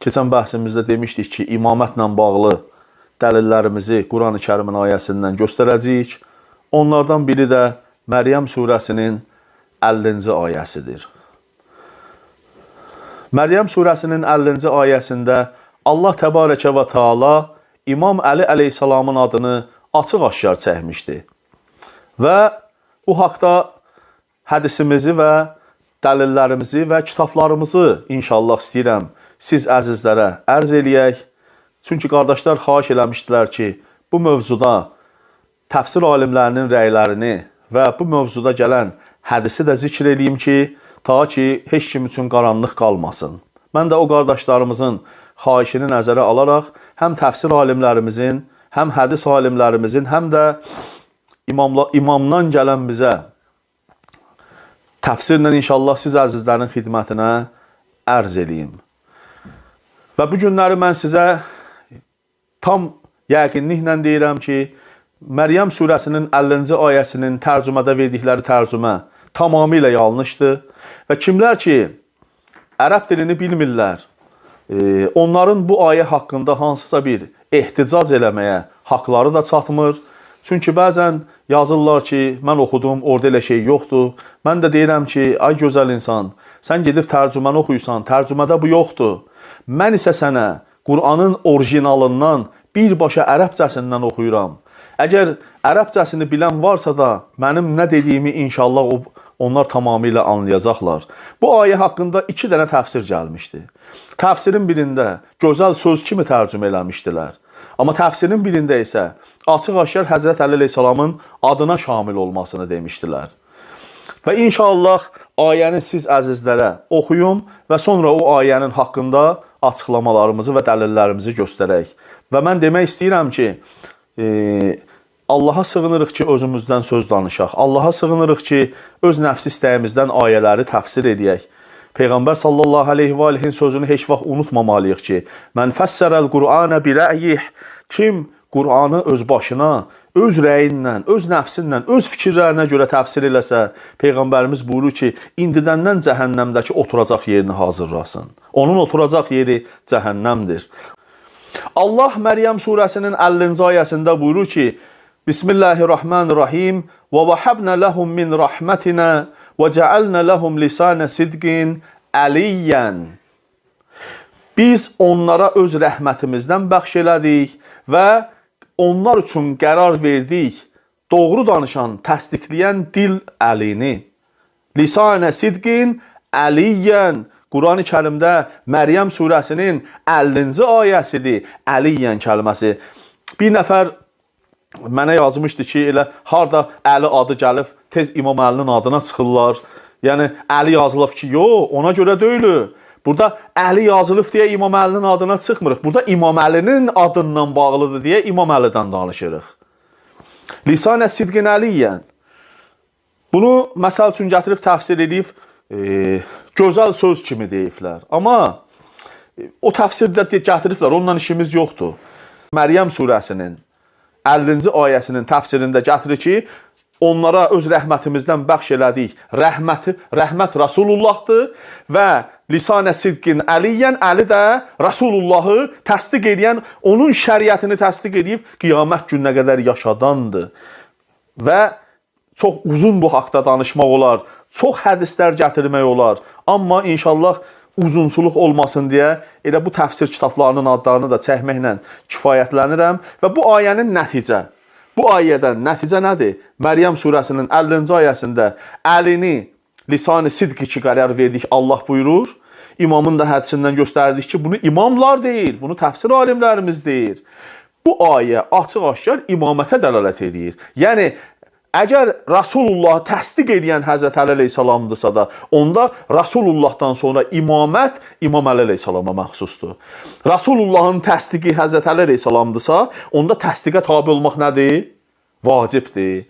keçən bəhsimizdə demişdik ki, imamətlə bağlı dəlillərimizi Quran-ı Kərimin ayəsindən göstərəcəyik. Onlardan biri də Məryəm surəsinin 50-ci ayəsidir. Məryəm surəsinin 50-ci ayəsində Allah təbarəkə və Teala İmam Əli əleyhissalamın adını açıq-aşkar çəkmişdi. Və bu haqda hədisimizi və dəlillərimizi və kitablarımızı inşallah istəyirəm siz əzizlərə ərz eləyək. Çünki qardaşlar xahiş eləmişdilər ki, bu mövzuda təfsir alimlərinin rəylərini və bu mövzuda gələn hədisi də zikr eləyim ki, ta ki, heç kim üçün qaranlıq qalmasın. Mən də o qardaşlarımızın xahişini nəzərə alaraq həm təfsir alimlərimizin, həm hədis alimlərimizin, həm də imamdan gələn bizə təfsirlə inşallah siz əzizlərin xidmətinə ərz eləyim. Və bu günləri mən sizə tam yəqinliklə deyirəm ki, Məryəm surəsinin 50-ci ayəsinin tərcümədə verdikləri tərcümə tamamilə yanlışdır. Və kimlər ki, ərəb dilini bilmirlər, onların bu ayə haqqında hansısa bir ehticac eləməyə haqları da çatmır. Çünki bəzən yazırlar ki, mən oxudum, orada elə şey yoxdur. Mən də deyirəm ki, ay gözəl insan, sən gedib tərcüməni oxuyursan, tərcümədə bu yoxdur. Mən isə sənə Qur'anın orijinalından birbaşa ərəbcəsindən oxuyuram. Əgər ərəbcəsini bilən varsa da, mənim nə dediyimi inşallah onlar tamamilə anlayacaqlar. Bu ayə haqqında 2 dənə təfsir gəlmişdi. Təfsirin birində gözəl söz kimi tərcümə eləmişdilər. Amma təfsirin birində isə açıq-aşkar Həzrət Əli əleyhissalamın adına şamil olmasını demişdilər. Və inşallah ayəni siz əzizlərə oxuyun və sonra o ayənin haqqında açıqlamalarımızı və dəlillərimizi göstərək. Və mən demək istəyirəm ki, Allaha sığınırıq ki, özümüzdən söz danışaq. Allaha sığınırıq ki, öz nəfsi istəyimizdən ayələri təfsir edək. Peyğəmbər sallallahu aleyhi və aleyhin sözünü heç vaxt unutmamalıyıq ki, mən fəssərəl Qur'anə birəyih, kim Qur'anı öz başına, öz rəyindən, öz nəfsindən, öz fikirlərinə görə təfsir eləsə, Peyğəmbərimiz buyurur ki, indidəndən cəhənnəmdəki oturacaq yerini hazırlasın. Onun oturacaq yeri cəhənnəmdir. Allah Məryəm surəsinin 50-ci ayəsində buyurur ki, Bismillahirrahmanirrahim və vəhabnə ləhum min rəhmətinə və cəəlnə ləhum lisanə sidqin əliyyən. Biz onlara öz rəhmətimizdən bəxş elədik və onlar üçün qərar verdik, doğru danışan, təsdiqləyən dil əlini. Lisanə sidqin əliyyən. Quran-ı Kərimdə Məryəm surəsinin 50-ci ayəsidir, əliyyən kəlməsi. Bir nəfər mənə yazmışdı ki, elə harda Əli adı gəlib, tez İmam Əlinin adına çıxırlar. Yəni, Əli yazılıb ki, yox, ona görə deyil. Burada Əli yazılıb deyə İmam Əlinin adına çıxmırıq. Burada İmam Əlinin adından bağlıdır deyə İmam Əlidən danışırıq. Lisanə sidqin əliyyən. Bunu məsəl üçün gətirib təfsir edib, gözəl söz kimi deyiblər. Amma o təfsirdə gətiriblər, onunla işimiz yoxdur. Məryəm surəsinin 50-ci ayəsinin təfsirində gətirir ki, onlara öz rəhmətimizdən bəxş elədik. Rəhmət Rasulullahdır və lisanə sidqin əliyyən, Əli də Rasulullahı təsdiq edən, onun şəriətini təsdiq edib, qiyamət gününə qədər yaşadandır. Və çox uzun bu haqda danışmaq olar, çox hədislər gətirmək olar. Amma inşallah uzunçuluq olmasın deyə elə bu təfsir kitablarının adlarını da çəkməklə kifayətlənirəm. Və bu ayənin nəticə, bu ayədən nəticə nədir? Məryəm surəsinin 50-ci ayəsində əlini lisan-ı sidq ki qərar verdik Allah buyurur. İmamın da hədisindən göstərdik ki, bunu imamlar deyir, bunu təfsir alimlərimiz deyir. Bu ayə açıq-aşkar imamətə dəlalət edir. Yəni, əgər Rasulullahı təsdiq edən Həzrət Əli əleyhissalamdırsa da, onda Rasulullahdan sonra imamət İmam Əli əleyhissalama məxsusdur. Rasulullahın təsdiqi Həzrət Əli əleyhissalamdırsa, onda təsdiqə tabi olmaq nədir? Vacibdir.